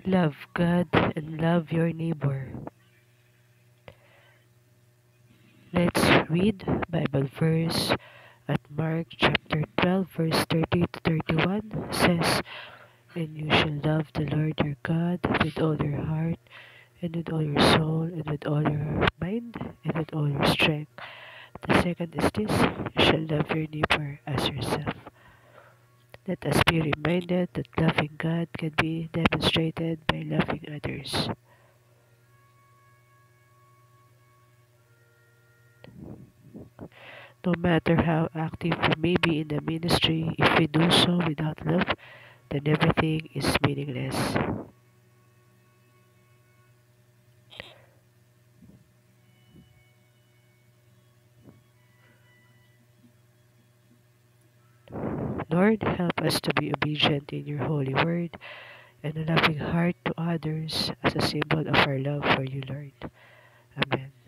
Love God and love your neighbor. Let's read Bible verse at Mark chapter 12 verse 30 to 31 says, "And you shall love the Lord your God with all your heart, and with all your soul, and with all your mind, and with all your strength." The second is this: you shall love your neighbor as yourself. Let us be reminded that loving God can be demonstrated by loving others. No matter how active we may be in the ministry, if we do so without love, then everything is meaningless. Lord, help us to be obedient in your holy word and a loving heart to others as a symbol of our love for you, Lord. Amen.